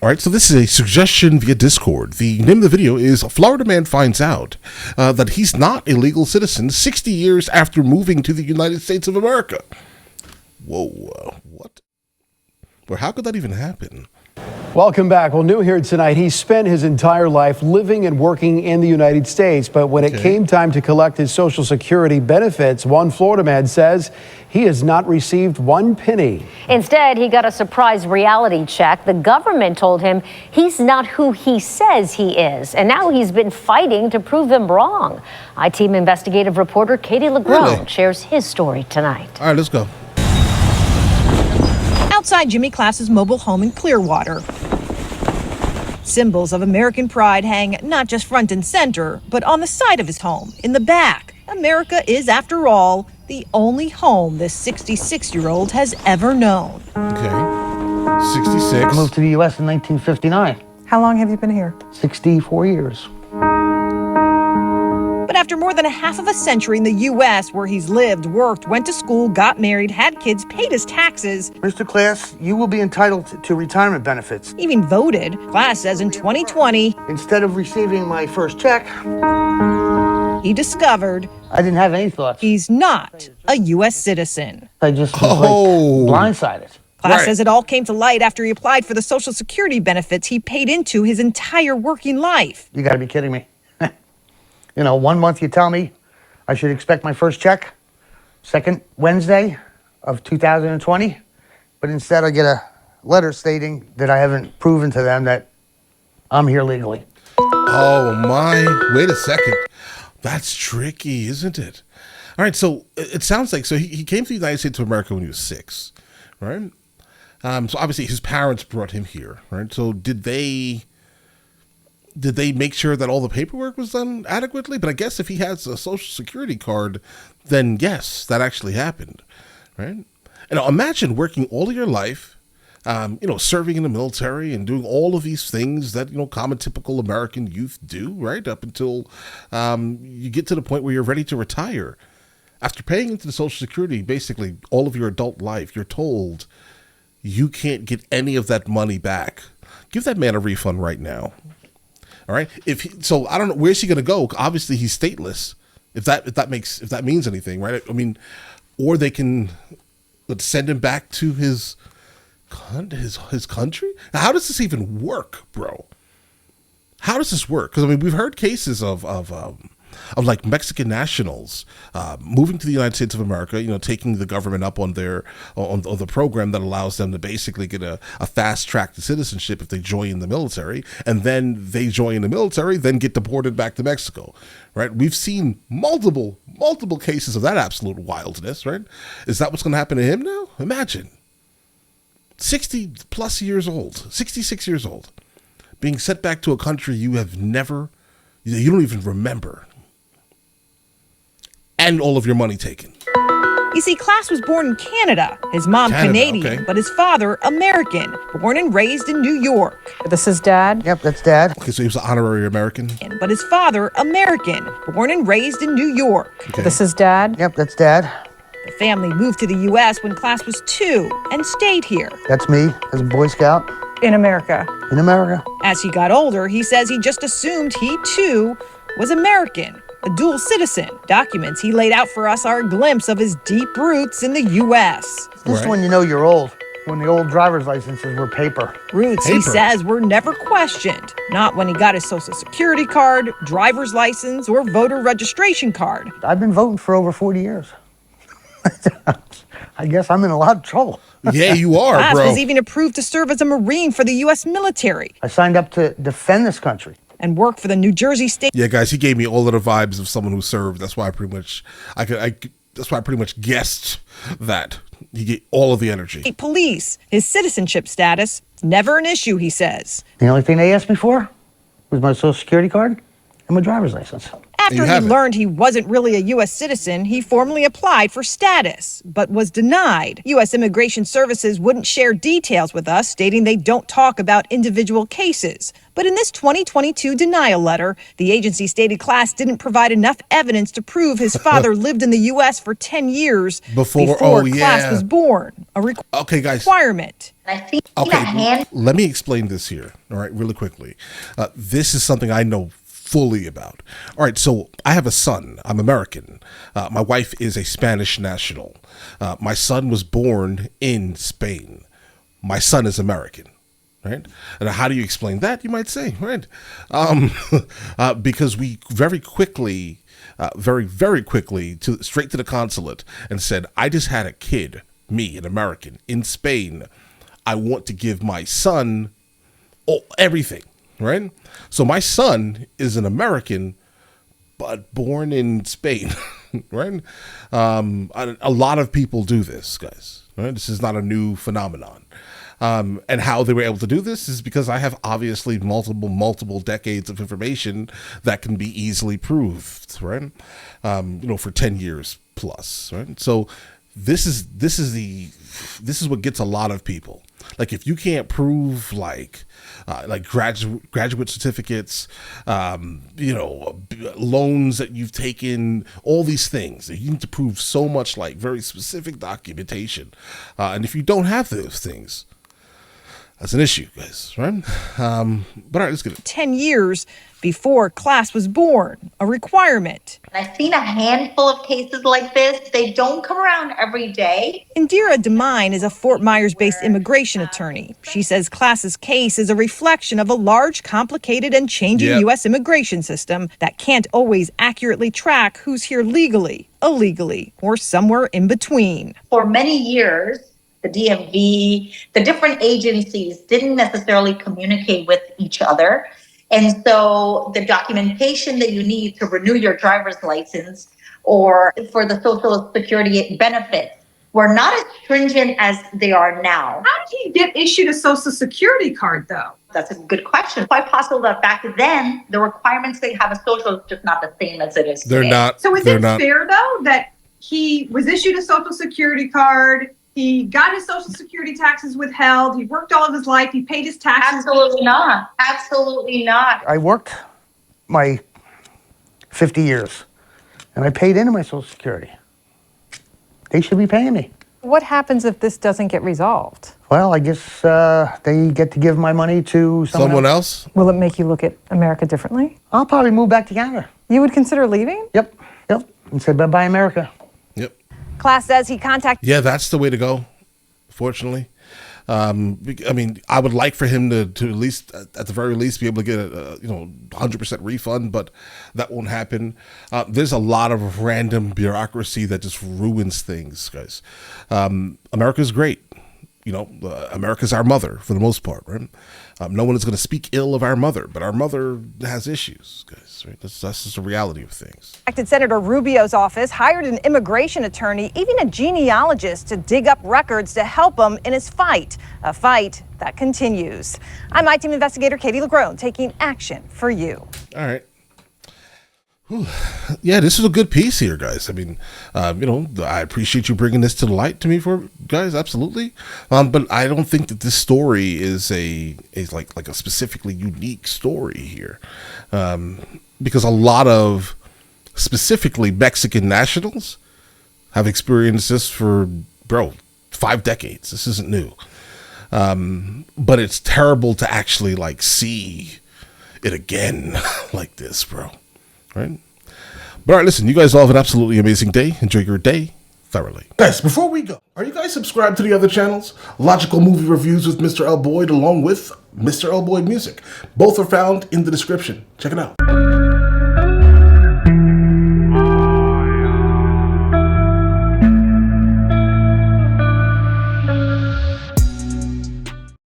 All right, so this is a suggestion via Discord. The name of the video is Florida Man Finds Out that he's not a legal citizen 60 years after moving to the United States of America. Whoa, what? Well, how could that even happen? Welcome back. Well, new here tonight, he spent his entire life living and working in the United States. But when it came time to collect his Social Security benefits, one Florida man says he has not received one penny. Instead, he got a surprise reality check. The government told him he's not who he says he is. And now he's been fighting to prove them wrong. I-Team investigative reporter Katie Legrone shares his story tonight. All right, let's go. Outside Jimmy Class's mobile home in Clearwater. Symbols of American pride hang not just front and center, but on the side of his home, in the back. America is, after all, the only home this 66-year-old has ever known. Okay, 66. I moved to the U.S. in 1959. How long have you been here? 64 years. But after more than a half of a century in the U.S., where he's lived, worked, went to school, got married, had kids, paid his taxes. Mr. Class, you will be entitled to retirement benefits. Even voted. Class says in 2020, instead of receiving my first check, he discovered I didn't have any thoughts. he's not a U.S. citizen. I just was blindsided. Class says it all came to light after he applied for the Social Security benefits he paid into his entire working life. You got to be kidding me. You know, 1 month you tell me I should expect my first check, second Wednesday of 2020, but instead I get a letter stating that I haven't proven to them that I'm here legally. Oh my, wait a second. That's tricky, isn't it? All right, so it sounds like, so he came to the United States of America when he was 6, right? So obviously his parents brought him here, right? So did they make sure that all the paperwork was done adequately? But I guess if he has a Social Security card, then yes, that actually happened, right? And imagine working all of your life, serving in the military and doing all of these things that, common typical American youth do, right? Up until you get to the point where you're ready to retire. After paying into the Social Security, basically all of your adult life, you're told you can't get any of that money back. Give that man a refund right now. All right. So I don't know, where's he going to go? Obviously he's stateless. If that means anything, right? I mean, or they can send him back to his country. Now, how does this even work, bro? How does this work? Because I mean, we've heard cases of like Mexican nationals moving to the United States of America, taking the government up on the program that allows them to basically get a fast track to citizenship if they join the military, and then they join the military, then get deported back to Mexico, right? We've seen multiple cases of that absolute wildness, right? Is that what's going to happen to him now? Imagine 60 plus years old, 66 years old, being sent back to a country you don't even remember. And all of your money taken. You see, Class was born in Canada. His mom Canadian, but his father American, born and raised in New York. This is Dad? Yep, that's Dad. Okay, so he was an honorary American. But his father American, born and raised in New York. Okay. This is Dad? Yep, that's Dad. The family moved to the U.S. when Class was 2 and stayed here. That's me as a Boy Scout. In America. In America. As he got older, he says he just assumed he, too, was American. A dual citizen. Documents he laid out for us are a glimpse of his deep roots in the U.S. This is when you know you're old, when the old driver's licenses were paper. Roots, he says, were never questioned. Not when he got his Social Security card, driver's license, or voter registration card. I've been voting for over 40 years. I guess I'm in a lot of trouble. Yeah, you are, Class bro. was even approved to serve as a Marine for the U.S. military. I signed up to defend this country. And work for the New Jersey State. Yeah, guys, he gave me all of the vibes of someone who served. That's why I pretty much guessed that. You get all of the energy. Police. His citizenship status, never an issue, he says. The only thing they asked me for was my Social Security card and my driver's license. After he learned he wasn't really a U.S. citizen, he formally applied for status, but was denied. U.S. Immigration Services wouldn't share details with us, stating they don't talk about individual cases. But in this 2022 denial letter, the agency stated Class didn't provide enough evidence to prove his father lived in the U.S. for 10 years before Class was born. Okay, guys. Requirement. Okay, let me explain this here, all right, really quickly. This is something I know fully about. All right, so I have a son. I'm American. My wife is a Spanish national. My son was born in Spain. My son is American. Right? And how do you explain that, you might say, right? Because we very quickly, straight to the consulate and said, I just had a kid, me, an American, in Spain. I want to give my son everything, right? So my son is an American, but born in Spain, right? A lot of people do this, guys, right? This is not a new phenomenon. And how they were able to do this is because I have obviously multiple decades of information that can be easily proved, right? For 10 years plus, right? So this is what gets a lot of people. Like if you can't prove like graduate certificates, loans that you've taken, all these things, you need to prove so much like very specific documentation. And if you don't have those things, that's an issue, guys, right? But all right, let's get it. 10 years before Class was born, a requirement. I've seen a handful of cases like this. They don't come around every day. Indira Demine is a Fort Myers-based immigration attorney. She says Class's case is a reflection of a large, complicated, and changing U.S. immigration system that can't always accurately track who's here legally, illegally, or somewhere in between. For many years, the DMV, the different agencies didn't necessarily communicate with each other. And so the documentation that you need to renew your driver's license or for the Social Security benefits were not as stringent as they are now. How did he get issued a Social Security card, though? That's a good question. Quite possible that back then, the requirements they have a social is just not the same as it is today. They're not. So is it fair, though, that he was issued a Social Security card, he got his Social Security taxes withheld, he worked all of his life, he paid his taxes? Absolutely not. Absolutely not. I worked my 50 years, and I paid into my Social Security. They should be paying me. What happens if this doesn't get resolved? Well, I guess they get to give my money to someone else. Will it make you look at America differently? I'll probably move back to Canada. You would consider leaving? Yep. And say bye-bye, America. Yep. Class says he contacted... Yeah, that's the way to go, fortunately. I mean, I would like for him to at least, at the very least, be able to get a 100% refund, but that won't happen. There's a lot of random bureaucracy that just ruins things, guys. America's great. America's our mother for the most part, right? No one is going to speak ill of our mother, but our mother has issues, guys. Right? That's just the reality of things. Senator Rubio's office hired an immigration attorney, even a genealogist, to dig up records to help him in his fight, a fight that continues. I'm iTeam investigator Katie LaGrone, taking action for you. All right. Whew. Yeah, this is a good piece here, guys. I mean, I appreciate you bringing this to the light to me, guys. Absolutely. But I don't think that this story is like a specifically unique story here, because a lot of specifically Mexican nationals have experienced this for 5 decades. This isn't new, but it's terrible to actually see it again like this, bro. Right? But all right, listen, you guys all have an absolutely amazing day. Enjoy your day thoroughly. Guys, before we go, are you guys subscribed to the other channels? Logical Movie Reviews with Mr. L. Boyd along with Mr. L. Boyd Music. Both are found in the description. Check it out.